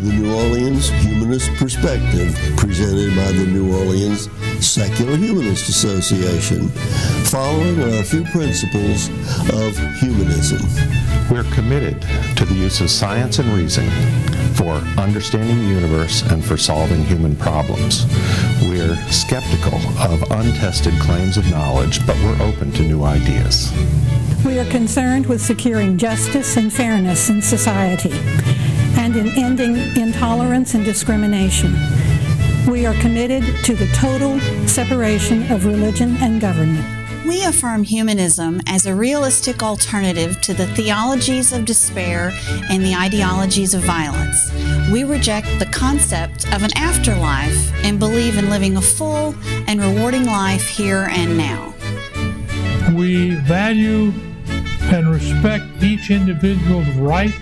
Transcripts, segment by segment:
the New Orleans Humanist Perspective, presented by the New Orleans Secular Humanist Association, following our few principles of humanism. We're committed to the use of science and reason for understanding the universe and for solving human problems. We're skeptical of untested claims of knowledge, but we're open to new ideas. We are concerned with securing justice and fairness in society and in ending intolerance and discrimination. We are committed to the total separation of religion and government. We affirm humanism as a realistic alternative to the theologies of despair and the ideologies of violence. We reject the concept of an afterlife and believe in living a full and rewarding life here and now. We value and respect each individual's right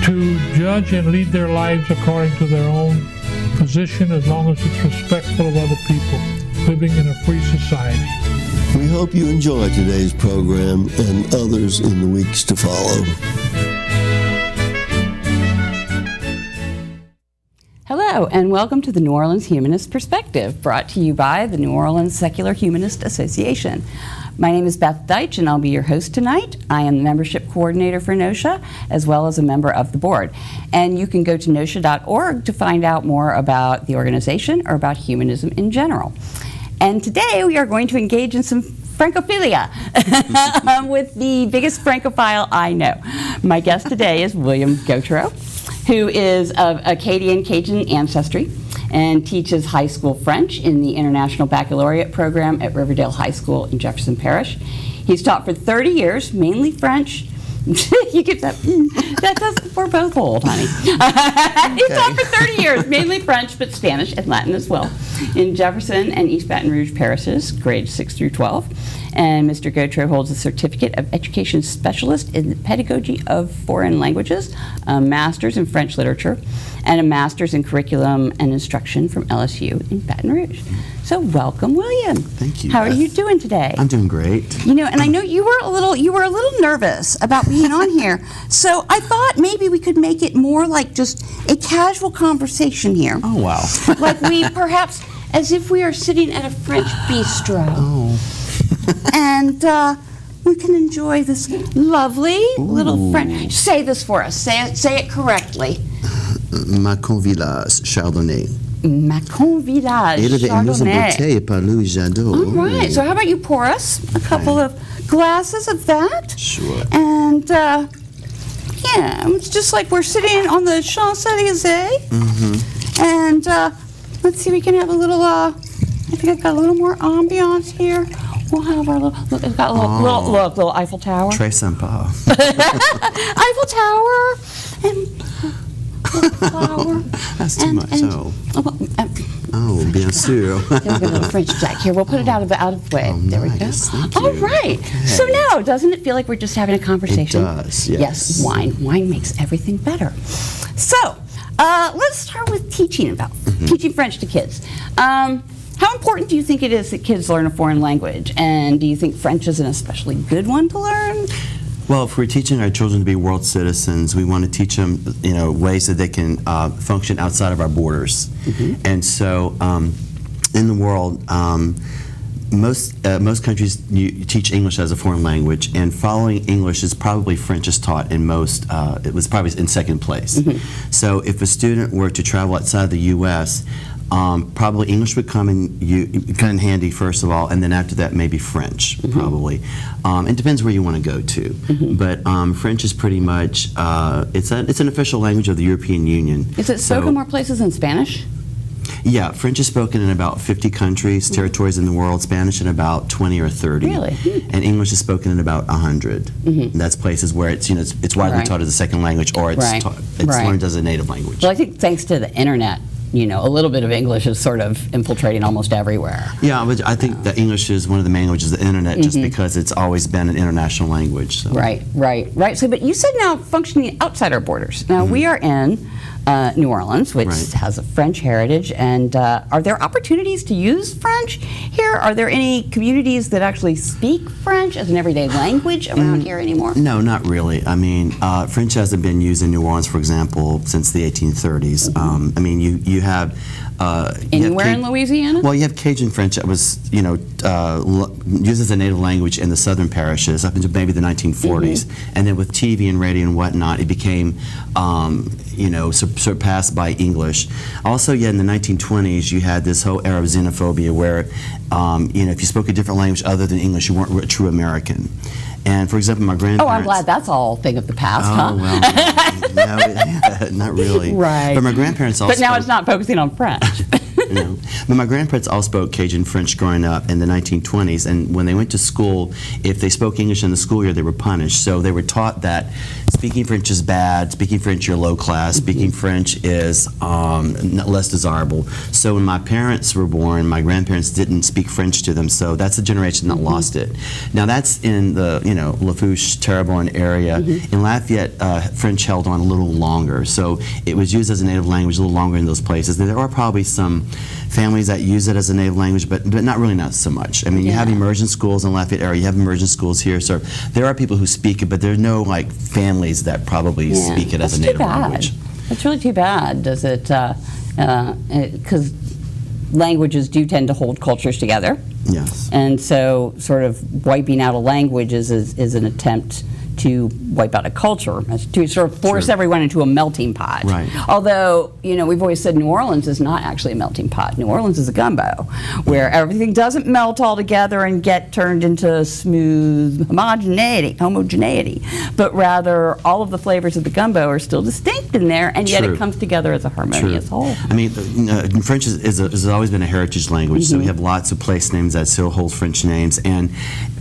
to judge and lead their lives according to their own position, as long as it's respectful of other people, living in a free society. We hope you enjoy today's program and others in the weeks to follow. Hello, and welcome to the New Orleans Humanist Perspective, brought to you by the New Orleans Secular Humanist Association. My name is Beth Deitch, and I'll be your host tonight. I am the membership coordinator for NOSHA, as well as a member of the board. And you can go to nosha.org to find out more about the organization or about humanism in general. And today we are going to engage in some Francophilia with the biggest Francophile I know. My guest today is William Gautreaux, who is of Acadian Cajun ancestry and teaches high school French in the International Baccalaureate program at Riverdale High School in Jefferson Parish. He's taught for 30 years, mainly French. You get that. We're both old, honey. He's taught for 30 years, mainly French, but Spanish and Latin as well, in Jefferson and East Baton Rouge parishes, grades 6 through 12. And Mr. Gautreaux holds a Certificate of Education Specialist in the Pedagogy of Foreign Languages, a Master's in French Literature, and a Master's in Curriculum and Instruction from LSU in Baton Rouge. So welcome, William. Thank you. How are you doing today? I'm doing great. You know, and I know you were a little nervous about being on here. So I thought maybe we could make it more like just a casual conversation here. Oh, wow. Like we perhaps, as if we are sitting at a French bistro. Oh. And we can enjoy this lovely little French. Say this for us. Say it correctly. Macon Village, Chardonnay. Macon Village, Élevé en Chardonnay. bouteille par Louis Jadot. All right. So how about you pour us a couple of glasses of that? Sure. And yeah, it's just like we're sitting on the Champs-Élysées. Mm-hmm. And let's see, we can have a little. I think I've got a little more ambiance here. We'll have our little. Look, it's got a little Eiffel Tower. Très sympa. Eiffel Tower and flower. That's too much. Oh, bien sûr. There's a little French flag here. We'll put it out of the way. Oh, there nice. we go. Thank you. All right. Okay. So now, doesn't it feel like we're just having a conversation? It does. Yes. Yes. Wine makes everything better. So let's start with teaching French to kids. How important do you think it is that kids learn a foreign language? And do you think French is an especially good one to learn? Well, if we're teaching our children to be world citizens, we want to teach them, ways that they can function outside of our borders. Mm-hmm. And so, in the world, most countries teach English as a foreign language, and following English is probably French is taught in most. It was probably in second place. Mm-hmm. So, if a student were to travel outside the U.S., probably English would come in handy first of all, and then after that maybe French, mm-hmm. probably. It depends where you want to go to, mm-hmm. but French is pretty much it's an official language of the European Union. Is it spoken more places than Spanish? Yeah, French is spoken in about 50 countries, territories in the world, Spanish in about 20 or 30. Really? And English is spoken in about 100. Mm-hmm. That's places where it's widely taught as a second language, or it's learned as a native language. Well, I think thanks to the internet, a little bit of English is sort of infiltrating almost everywhere. Yeah, but I think that English is one of the main languages of the internet, just Mm-hmm. because it's always been an international language. So. Right. So, but you said now functioning outside our borders. Now, Mm-hmm. we are in New Orleans, which Right. has a French heritage. And are there opportunities to use French here? Are there any communities that actually speak French as an everyday language around here anymore? No, not really. I mean, French hasn't been used in New Orleans, for example, since the 1830s. I mean, you have... Anywhere in Louisiana? Well, you have Cajun French that was, used as a native language in the southern parishes up until maybe the 1940s. And then with TV and radio and whatnot, it became, surpassed by English. Also, in the 1920s, you had this whole era of xenophobia where, if you spoke a different language other than English, you weren't a true American. And for example, my grandparents... Oh, I'm glad that's all a thing of the past, huh? Well, no, not really. Right. But my grandparents also... But now it's not focusing on French. No. But my grandparents all spoke Cajun French growing up in the 1920s, and when they went to school, if they spoke English in the school year, they were punished. So they were taught that speaking French is bad, speaking French you're low class, speaking French is less desirable. So when my parents were born, my grandparents didn't speak French to them, so that's the generation that lost it. Now that's in the, Lafourche, Terrebonne area. In Lafayette, French held on a little longer, so it was used as a native language a little longer in those places. There are probably some families that use it as a native language, but not so much. I mean, you have immersion schools in Lafayette area, you have immersion schools here, so there are people who speak it, but there are no families that probably speak it as a native language. That's really too bad. Does it, because languages do tend to hold cultures together. Yes. And so sort of wiping out a language is an attempt to wipe out a culture, to sort of force everyone into a melting pot. Right. Although, we've always said New Orleans is not actually a melting pot. New Orleans is a gumbo, where everything doesn't melt all together and get turned into smooth homogeneity, but rather all of the flavors of the gumbo are still distinct in there, and yet it comes together as a harmonious whole. I mean, French has always been a heritage language, so we have lots of place names that still hold French names, and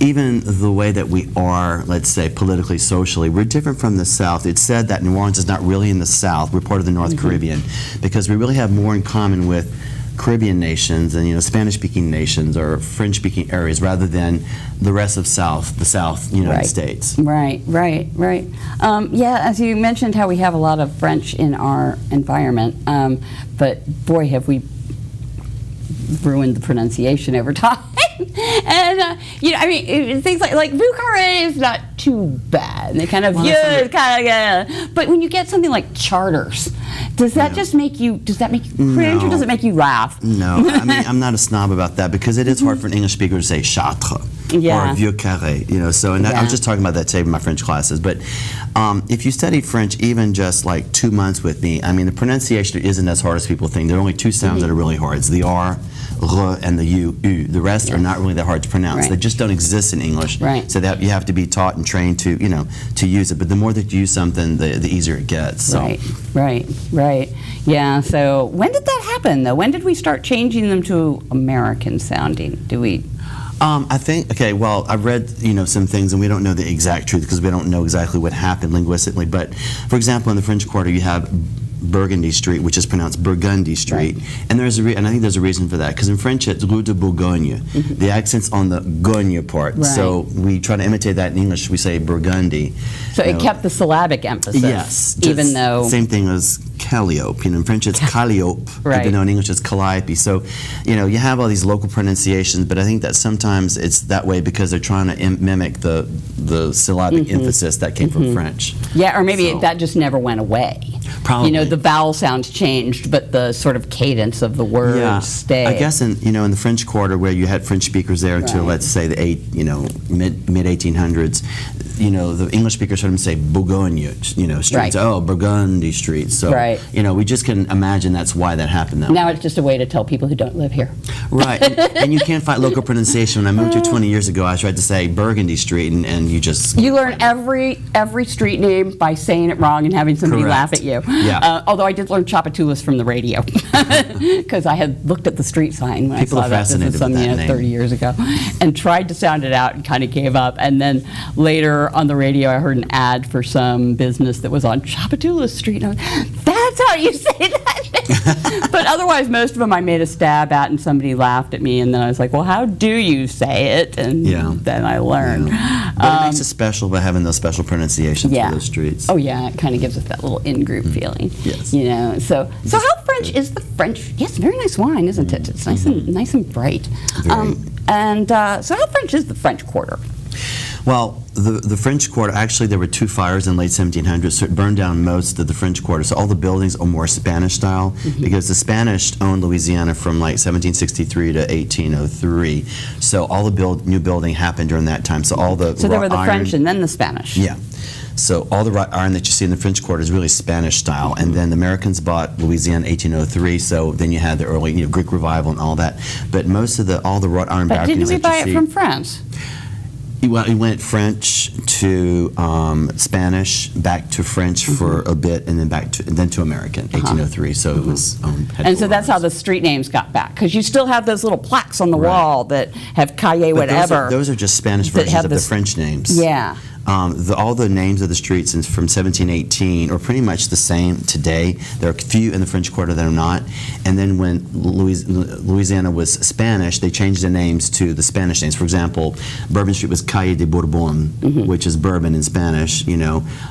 even the way that we are, let's say, politically, socially, we're different from the South. It's said that New Orleans is not really in the South. We're part of the North Caribbean because we really have more in common with Caribbean nations and Spanish-speaking nations or French-speaking areas rather than the rest of the South United States. Right. As you mentioned how we have a lot of French in our environment, but boy, have we ruined the pronunciation over time. And things like vous carré is not too bad. They kind of but when you get something like charters, does that just make you cringe or does it make you laugh? No, I mean, I'm not a snob about that because it is hard for an English speaker to say châtre or vieux carré, I was just talking about that today in my French classes. But if you study French even just like 2 months with me, I mean, the pronunciation isn't as hard as people think. There are only two sounds that are really hard. It's the R, and the U. The rest are not really that hard to pronounce. They just don't exist in English. So that you have to be taught and trained to use it. But the more that you use something, the easier it gets. So. Right. Yeah. So when did that happen, though? When did we start changing them to American sounding? Do we? I think, I've read, some things, and we don't know the exact truth because we don't know exactly what happened linguistically. But, for example, in the French Quarter, you have Burgundy Street, which is pronounced Burgundy Street, and I think there's a reason for that because in French it's Rue de Bourgogne. The accent's on the Gogne part, so we try to imitate that in English. We say Burgundy. So it kept the syllabic emphasis. Yes, even though same thing as Calliope. In French it's Calliope, even though in English it's Calliope. So you have all these local pronunciations, but I think that sometimes it's that way because they're trying to mimic the syllabic emphasis that came from French. Yeah, or maybe that just never went away. Probably. The vowel sounds changed, but the sort of cadence of the words stayed. I guess in the French Quarter where you had French speakers there until let's say the mid 1800s, the English speakers heard them say Bourgogne, streets. Oh, Burgundy Street. So we just can imagine that's why that happened. Now it's just a way to tell people who don't live here. Right, and you can't fight local pronunciation. When I moved here 20 years ago, I tried to say Burgundy Street, and you learn every street name by saying it wrong and having somebody laugh at you. Yeah. Although I did learn Chapatoulas from the radio because I had looked at the street sign when People I saw that. This was some 30 years ago, and tried to sound it out and kind of gave up. And then later on the radio, I heard an ad for some business that was on Chapatoulas Street. And I was, that's how you say that. But otherwise, most of them I made a stab at, and somebody laughed at me. And then I was like, well, how do you say it? And then I learned. But it makes it special by having those special pronunciations for those streets. Oh, yeah. It kind of gives us that little in-group feel. feeling. Yes. You know, so how French is the French? Yes, very nice wine, isn't it? It's nice and bright. Very. So how French is the French Quarter? Well, the French Quarter, actually there were 2 fires in late 1700s, so it burned down most of the French Quarter. So all the buildings are more Spanish style, because the Spanish owned Louisiana from like 1763 to 1803. So all the new building happened during that time. So all the So there were the iron, French and then the Spanish. Yeah. So all the wrought iron that you see in the French Quarter is really Spanish style, and then the Americans bought Louisiana in 1803. So then you had the early, Greek revival and all that. But most of all the wrought iron But balconies didn't we that buy you it see, from France? Well, he went French to Spanish, back to French for a bit, and then to American, 1803. So it was And so that's how the street names got back, because you still have those little plaques on the wall that have Calle But whatever. those are just Spanish that versions have of the this- French names. Yeah. All the names of the streets from 1718 are pretty much the same today. There are a few in the French Quarter that are not. And then when Louisiana was Spanish, they changed the names to the Spanish names. For example, Bourbon Street was Calle de Bourbon, which is Bourbon in Spanish,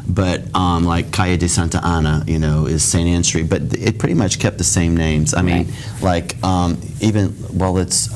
But like Calle de Santa Ana, is St. Anne Street. But it pretty much kept the same names. I mean, it's...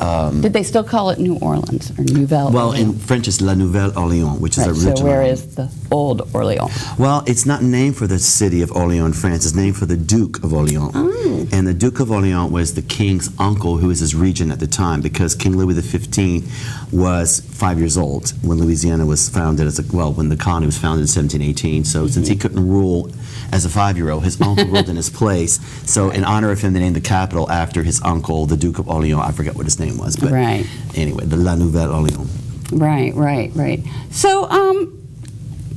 Did they still call it New Orleans or Nouvelle Well, Orleans? in French, it's La Nouvelle Orléans, which is Right, original. so where is the old Orleans? Well, it's not named for the city of Orléans in France. It's named for the Duke of Orléans. Oh. And the Duke of Orléans was the king's uncle, who was his regent at the time, because King Louis XV was 5 years old when Louisiana was founded, when the colony was founded in 1718. So since he couldn't rule as a 5-year-old, his uncle ruled in his place. So in honor of him, they named the capital after his uncle, the Duke of Orléans. I forget what his name was. But Right. anyway, the La Nouvelle Orléans. Right. So,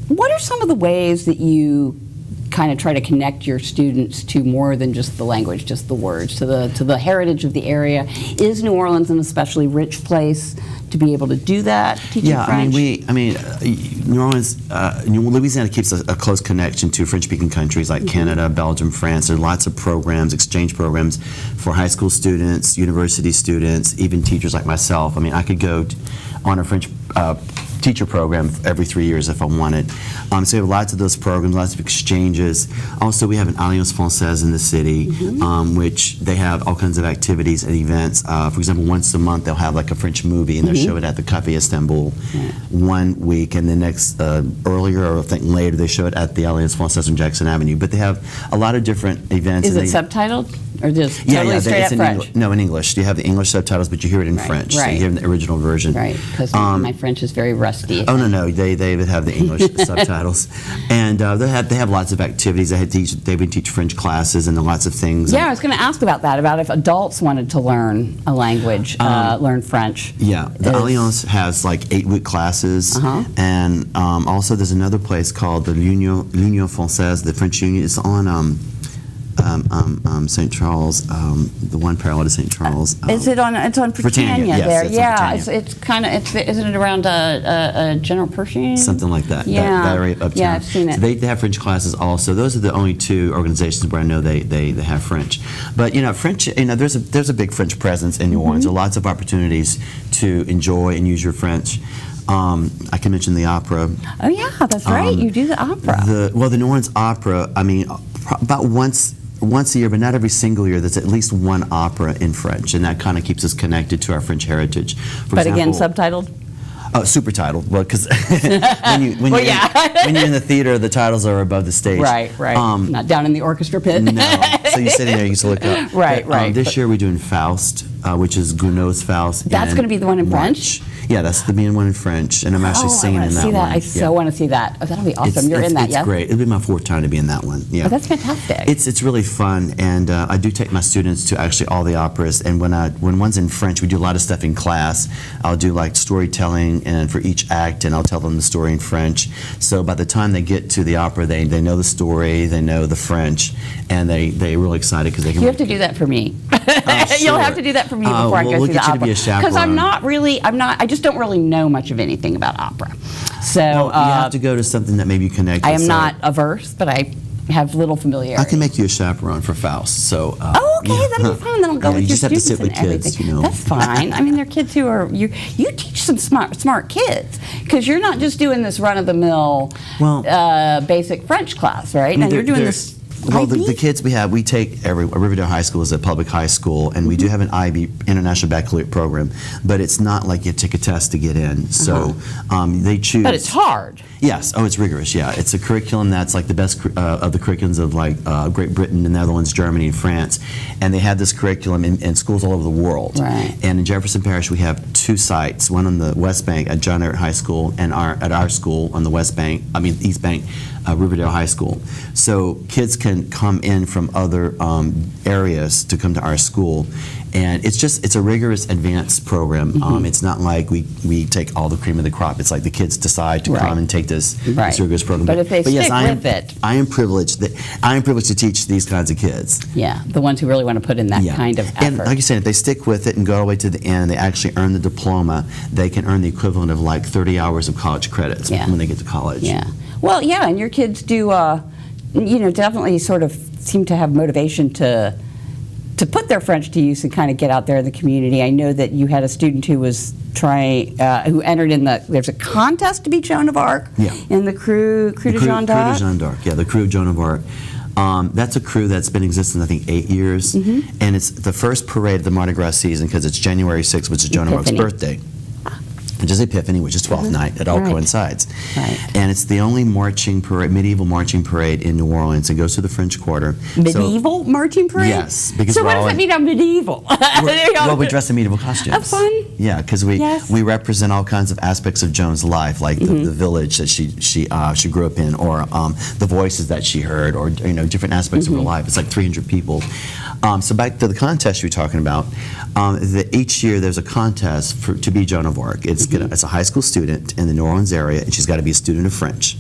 what are some of the ways that you kind of try to connect your students to more than just the language, just the words, to the heritage of the area? Is New Orleans an especially rich place to be able to do that? Teaching French? New Orleans, Louisiana keeps a close connection to French-speaking countries like Canada, Belgium, France. There are lots of programs, exchange programs for high school students, university students, even teachers like myself. I could go on a French teacher program every 3 years if I wanted. So we have lots of those programs, lots of exchanges. Also, we have an Alliance Française in the city, which they have all kinds of activities and events. For example, once a month they'll have like a French movie, and they'll show it at the Café Istanbul 1 week, and the next, earlier or I think later, they show it at the Alliance Française on Jackson Avenue. But they have a lot of different events. Is it subtitled? Or just totally straight up in French? No, in English. You have the English subtitles, but you hear it in French. So you hear the original version. Right, because my French is very rusty. Oh, no, they would have the English subtitles. And they have lots of activities. They would teach French classes and lots of things. Yeah, I was going to ask about that, about if adults wanted to learn a language, learn French. Yeah, the Alliance has like 8-week classes. And also there's another place called the l'Union Française, the French Union. It's on St. Charles, the one parallel to St. Charles. It's on Britannia yes, there. it's on Yeah, Britannia. it's kind of, isn't it around General Pershing? Something like that. Yeah. That area uptown. Yeah, I've seen it. So they have French classes also. Those are the only 2 organizations where I know they have French. But French, there's a big French presence in New Orleans. There are lots of opportunities to enjoy and use your French. I can mention the opera. Oh yeah, that's right. You do the opera. The New Orleans Opera, about once a year, but not every single year, there's at least one opera in French, and that kind of keeps us connected to our French heritage. But again, subtitled? Super titled. Well, because when you're in the theater, the titles are above the stage. Right. Not down in the orchestra pit. No. So you're sitting there, you just look up. Right. This year we're doing Faust, which is Gounod's Faust. That's going to be the one in French? Yeah, that's the main one in French, and I'm actually singing in that one. I so want to see that. Oh, that'll be awesome. You're in that, yes? It's great. It'll be my 4th time to be in that one. Yeah. Oh, that's fantastic. It's really fun, and I do take my students to actually all the operas. And when one's in French, we do a lot of stuff in class. I'll do like storytelling, and for each act, and I'll tell them the story in French. So by the time they get to the opera, they know the story, they know the French, and they're really excited because they can. You have to do that for me. You'll have to do that for me before I go see the opera. Because I just don't really know much of anything about opera. So you have to go to something that maybe you connect with. I am not averse, but I have little familiarity. I can make you a chaperone for Faust. So. Okay, that'll be fun. Then I'll go with you your just have to students sit with and kids, everything. That's fine. They're kids who are you teach some smart kids, because you're not just doing this run of the mill basic French class, right? Now you're doing this Well, the IB? kids we take Riverdale High School is a public high school, and we do have an IB, International Baccalaureate program, but it's not like you take a test to get in. So they choose. But it's hard. Yes. Oh, it's rigorous. Yeah, it's a curriculum that's like the best of the curriculums of like Great Britain, the Netherlands, Germany, and France, and they have this curriculum in schools all over the world. Right. And in Jefferson Parish, we have 2 sites: one on the West Bank at John Ehret High School, and at our school on the East Bank, Riverdale High School. So kids can come in from other areas to come to our school. And it's a rigorous advanced program. It's not like we take all the cream of the crop. It's like the kids decide to come and take this rigorous program. But if they stick with it. I am privileged to teach these kinds of kids. Yeah, the ones who really want to put in that kind of effort. And like you said, if they stick with it and go all the way to the end, and they actually earn the diploma, they can earn the equivalent of like 30 hours of college credits when they get to college. Yeah. Well, yeah, and your kids do, definitely sort of seem to have motivation to put their French to use and kind of get out there in the community. I know that you had a student who was who entered in there's a contest to be Joan of Arc in the Crew de Jeanne d'Arc. Crew de Jeanne d'Arc, yeah, the Crew of Joan of Arc. That's a crew that's been existing, I think, 8 years, and it's the first parade of the Mardi Gras season because it's January 6th, which is Joan of Arc's birthday. Which is Epiphany, which is 12th night. It all coincides. Right. And it's the only medieval marching parade in New Orleans. It goes through the French Quarter. Medieval marching parade? Yes. Because so what does that mean, I'm medieval? Well, we dress in medieval costumes. That's fun. Yeah, because we represent all kinds of aspects of Joan's life, like the village that she grew up in, or the voices that she heard, or different aspects of her life. It's like 300 people. So back to the contest you were talking about. Each year there's a contest to be Joan of Arc. It's a high school student in the New Orleans area, and she's got to be a student of French.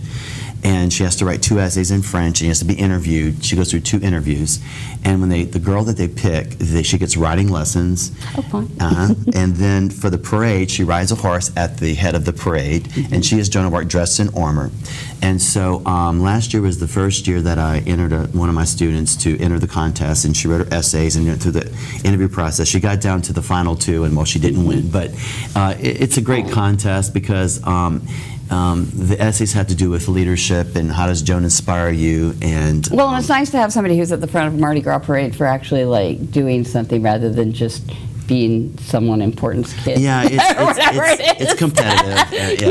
And she has to write 2 essays in French, and she has to be interviewed. She goes through 2 interviews. And when the girl that they pick, she gets riding lessons. Oh, fun. And then for the parade, she rides a horse at the head of the parade, and she is Joan of Arc dressed in armor. And so last year was the first year that I entered one of my students to enter the contest, and she wrote her essays and went through the interview process. She got down to the final 2, and she didn't win. But it's a great contest because the essays have to do with leadership and how does Joan inspire you. And it's nice to have somebody who's at the front of a Mardi Gras parade for actually like doing something rather than just being someone important's kid. Yeah, it's competitive.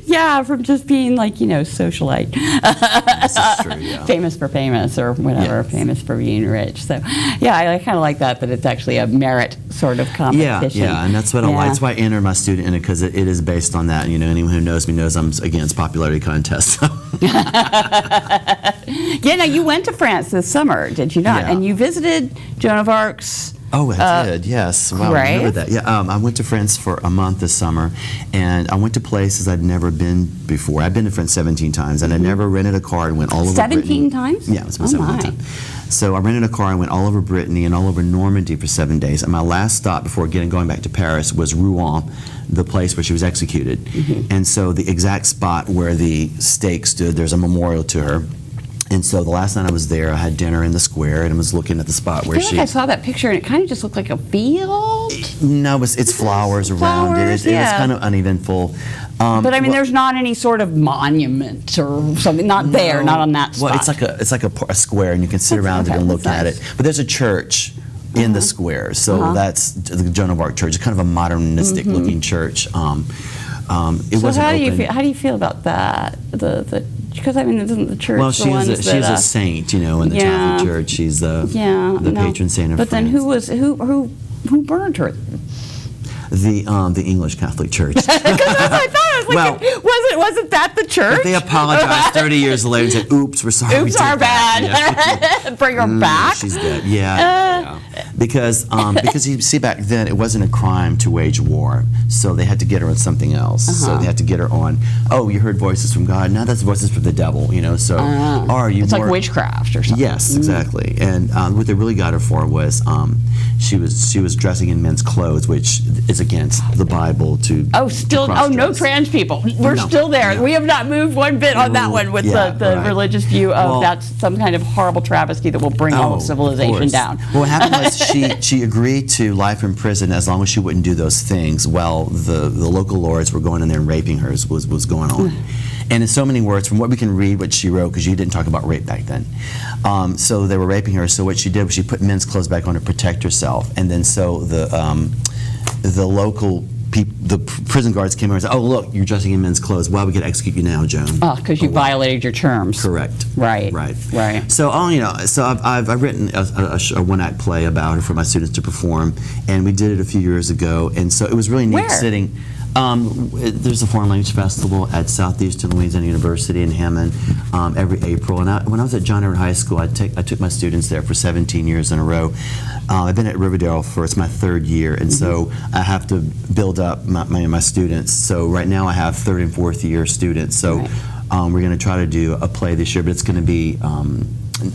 Yeah, from just being like, socialite. This is true, yeah. Famous for famous or whatever, famous for being rich. So, yeah, I kind of like that it's actually a merit sort of competition. Yeah, and that's what I like. That's why I enter my student in it, because it is based on that. Anyone who knows me knows I'm against popularity contests. Yeah, now you went to France this summer, did you not? Yeah. And you visited Joan of Arc's. Oh, I did, yes. Wow, I remember that. Yeah, I went to France for a month this summer, and I went to places I'd never been before. I've been to France 17 times, and I never rented a car and went all over 17 Brittany. times? Yeah, it's been 17 times. So I rented a car and went all over Brittany and all over Normandy for 7 days. And my last stop before going back to Paris was Rouen, the place where she was executed. And so the exact spot where the stake stood, there's a memorial to her. And so the last night I was there, I had dinner in the square, and I was looking at the spot where I feel like I saw that picture, and it kind of just looked like a field. No, it's flowers around it. It was kind of uneventful. But I mean, there's not any sort of monument or something. Not there, not on that spot. Well, it's like a square, and you can sit around it and look at it. But there's a church in the square, so that's the Joan of Arc church. It's kind of a modernistic-looking church. It wasn't how open. do you feel about that? Because I mean, isn't the church? Well, she's a saint, in the Catholic Church. She's the patron saint of France. But then who burned her? The English Catholic Church. Because I thought wasn't that the church? But they apologized 30 years later and said, "Oops, we're sorry. Oops, our bad." Yeah. Bring her back. She's dead. Yeah. Because you see, back then it wasn't a crime to wage war, so they had to get her on something else. So they had to get her on. Oh, you heard voices from God. Now that's voices from the devil. So are you? It's like witchcraft or something. Yes, exactly. And what they really got her for was she was dressing in men's clothes, which is against the Bible. No trans people. We're still there. No. We have not moved one bit on that one with the religious view of that's some kind of horrible travesty that will bring all of civilization down. Well, what happened was she agreed to life in prison as long as she wouldn't do those things. Well, the local lords were going in there and raping her was going on. And in so many words, from what we can read, what she wrote, because you didn't talk about rape back then. So they were raping her. So what she did was she put men's clothes back on to protect herself. And then so the local the prison guards came over and said, "Oh, look, you're dressing in men's clothes. Well, we could execute you now, Joan." Oh, because you violated your terms. Correct. Right. Right. Right. So, so I've written a one-act play about her for my students to perform, and we did it a few years ago, and so it was really neat Where? sitting. There's a foreign language festival at Southeastern Louisiana University in Hammond every April. And when I was at John Everett High School, I took my students there for 17 years in a row. I've been at Riverdale it's my third year, and so I have to build up my students. So right now I have third and fourth year students. So we're going to try to do a play this year, but it's going to be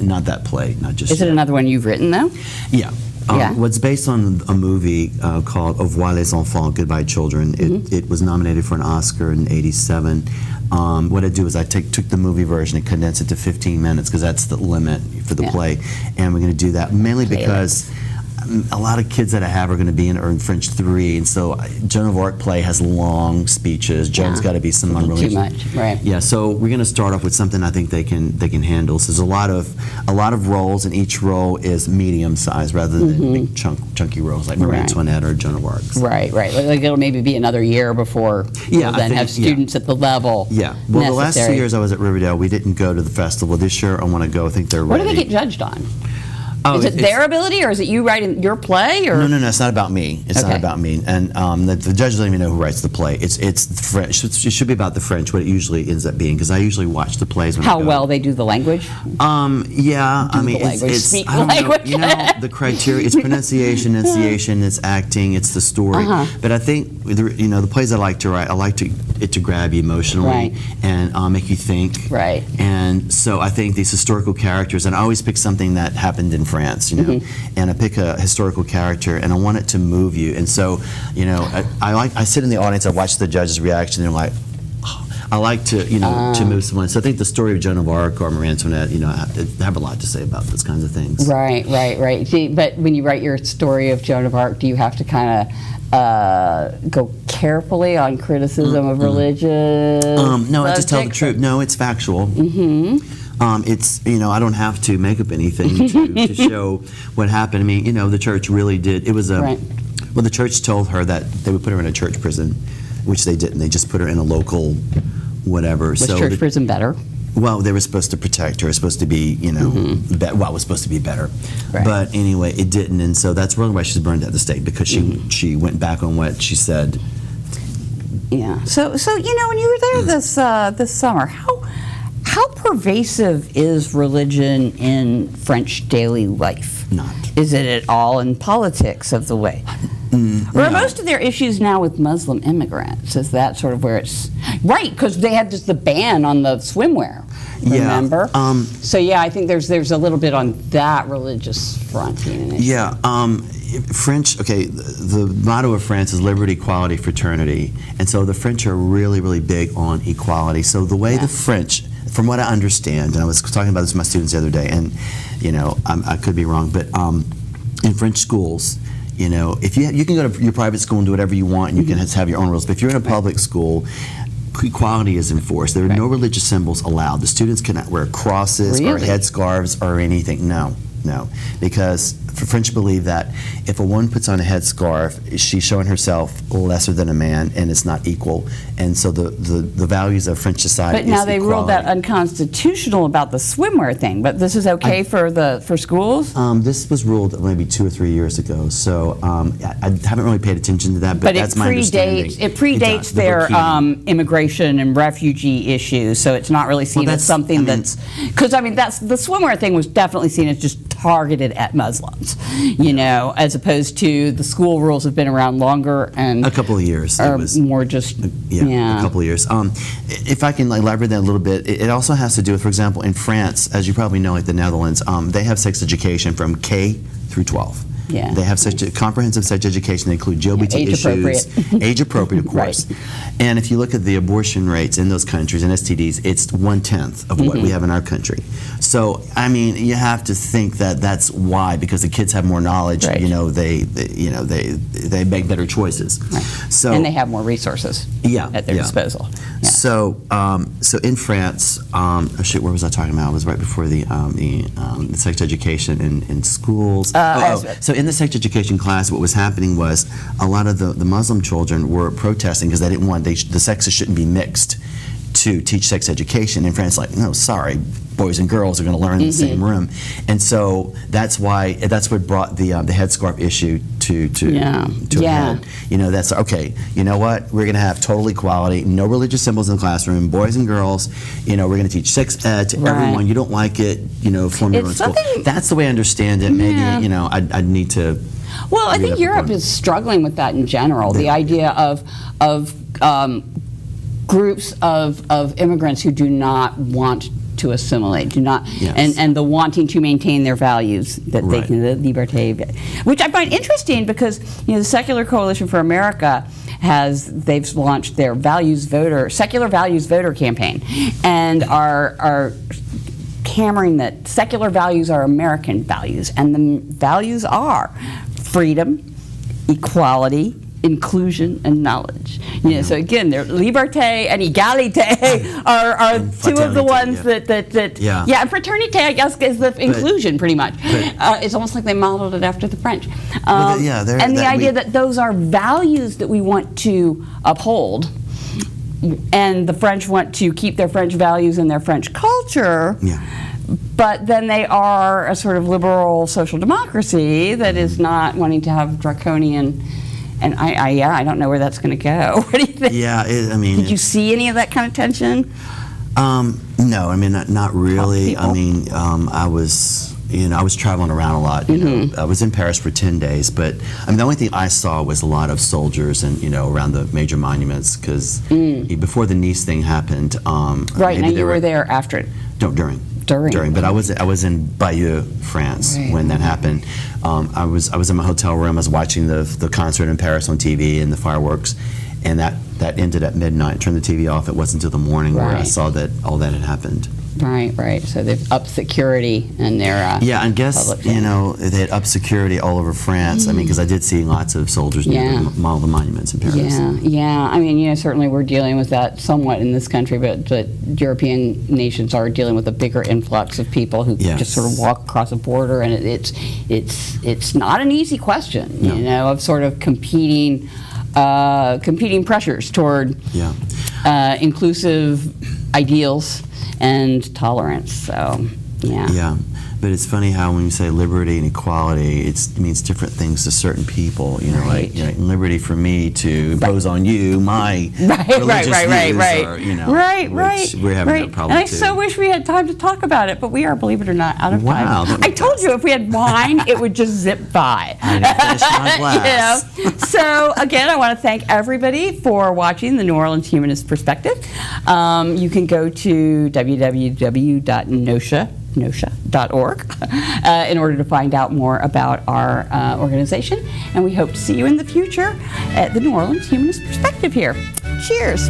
not that play, not just. Is it another one you've written though? Yeah. Well, it's based on a movie called Au revoir les enfants, Goodbye Children. It was nominated for an Oscar in '87. What I do is I took the movie version and condensed it to 15 minutes because that's the limit for the play. And we're going to do that mainly because a lot of kids that I have are going to be in French 3, and so Joan of Arc play has long speeches. Joan's got to be someone really too much, right? Yeah, so we're going to start off with something I think they can handle. So there's a lot of roles, and each role is medium size rather than big chunky roles like Marie Antoinette or Joan of Arc. Right, right. Like it'll maybe be another year before you'll then have students at the level. Yeah. Well, the last 2 years I was at Riverdale, we didn't go to the festival. This year I want to go. I think they're ready. What do they get judged on? Oh, is it their ability, or is it you writing your play? Or? No, it's not about me. It's not about me. And the judges don't even know who writes the play. It's French. It should be about the French, what it usually ends up being, because I usually watch the plays when I go. How well they do the language? Yeah, I mean, it's I don't know, you know, the criteria, it's pronunciation, enunciation, it's acting, it's the story. But I think, the plays I like to write, I like it to grab you emotionally and make you think. Right. And so I think these historical characters, and I always pick something that happened in France, and I pick a historical character, and I want it to move you. And so, I sit in the audience, I watch the judges' reaction, and they're like, I like to, to move someone. So I think the story of Joan of Arc or Marie Antoinette, I have a lot to say about those kinds of things. Right. See, but when you write your story of Joan of Arc, do you have to kind of go carefully on criticism of religion? No, I just tell the truth. No, it's factual. It's, I don't have to make up anything to show what happened. I mean, the church really did. It was well, the church told her that they would put her in a church prison, which they didn't. They just put her in a local whatever. Was church prison better? Well, they were supposed to protect her. It was supposed to be, it was supposed to be better. Right. But anyway, it didn't. And so that's really why she's burned at the stake, because she went back on what she said. Yeah. So when you were there this summer, how pervasive is religion in French daily life? Not. Is it at all in politics of the way? Or are most of their issues now with Muslim immigrants? Is that sort of where it's... Right, because they had just the ban on the swimwear, remember? Yeah. So yeah, I think there's a little bit on that religious front. Yeah. French, the motto of France is liberty, equality, fraternity. And so the French are really, really big on equality. So the way the French... From what I understand, and I was talking about this with my students the other day, and I could be wrong, but in French schools, if you can go to your private school and do whatever you want, and you can have your own rules. But if you're in a public school, equality is enforced. There are no religious symbols allowed. The students cannot wear crosses or headscarves or anything. No, because French believe that if a woman puts on a headscarf, she's showing herself lesser than a man, and it's not equal. And so the values of French society is equality. But now they ruled that unconstitutional about the swimwear thing. But this is okay for schools? This was ruled maybe 2 or 3 years ago. So I haven't really paid attention to that, but that's my understanding. It predates their immigration and refugee issues, so it's not really seen as something that's... Because, that's the swimwear thing was definitely seen as just targeted at Muslims, as opposed to the school rules have been around longer and... A couple of years. It was more just... A couple of years. If I can elaborate that a little bit, it also has to do with, for example, in France, as you probably know, like the Netherlands, they have sex education from K through 12. Yeah. They have comprehensive sex education. They include GLBT age issues. appropriate. Age appropriate, of course. Right. And if you look at the abortion rates in those countries and STDs, it's 1/10 of what we have in our country. So, I mean, you have to think that that's why, because the kids have more knowledge. Right. You know, they make better choices. Right. So, And they have more resources at their disposal. Yeah. So, so in France, where was I talking about? It was right before the sex education in schools. So in the sex education class, what was happening was a lot of the Muslim children were protesting because they didn't want the sexes shouldn't be mixed to teach sex education. In France, like, no, sorry, boys and girls are going to learn in the same room, and so that's what brought the headscarf issue to a head. You know, that's okay. You know what? We're going to have total equality, no religious symbols in the classroom, boys and girls. You know, we're going to teach sex ed to everyone. You don't like it, you know, form your own school. That's the way I understand it. Maybe you know, I'd need to. Well, I think Europe is struggling with that in general. The idea of groups of immigrants who do not want to assimilate, do not, and the wanting to maintain their values, that they can, the liberté, which I find interesting because, you know, the Secular Coalition for America they've launched their secular values voter campaign, and are hammering that secular values are American values, and the values are freedom, equality, inclusion, and knowledge. You know, so again, liberté and égalité are two of the ones that and fraternité, I guess, is the inclusion pretty much. It's almost like they modeled it after the French. And the idea that those are values that we want to uphold, and the French want to keep their French values and their French culture. But then they are a sort of liberal social democracy that is not wanting to have draconian. And I don't know where that's going to go. What do you think? Did you see any of that kind of tension? No, I mean, not really. I mean, I was traveling around a lot. You know, I was in Paris for 10 days, but I mean, the only thing I saw was a lot of soldiers and, you know, around the major monuments, because before the Nice thing happened. Right, now you were there after it. No, during, but I was in Bayeux, France, when that happened. I was in my hotel room. I was watching the concert in Paris on TV and the fireworks, and that ended at midnight. Turned the TV off. It wasn't until the morning where I saw that all that had happened. Right. So they've upped security in their and guess, you know, they had upped security all over France. I mean, because I did see lots of soldiers near the monuments in Paris. I mean, you know, certainly we're dealing with that somewhat in this country, but European nations are dealing with a bigger influx of people who just sort of walk across a border, and it's not an easy question, you know, of sort of competing pressures toward inclusive ideals and tolerance. So, but it's funny how when you say liberty and equality, it means different things to certain people. You know, like, you know, liberty for me to impose on you my religious views, or, you know, we're having that problem and I too. so wish we had time to talk about it, but we are, believe it or not, out of time. I told you if we had wine, it would just zip by. I know, finish my glass. You know? So again, I want to thank everybody for watching the New Orleans Humanist Perspective. You can go to www.nosha.org in order to find out more about our organization, and we hope to see you in the future at the New Orleans Humanist Perspective here. Cheers.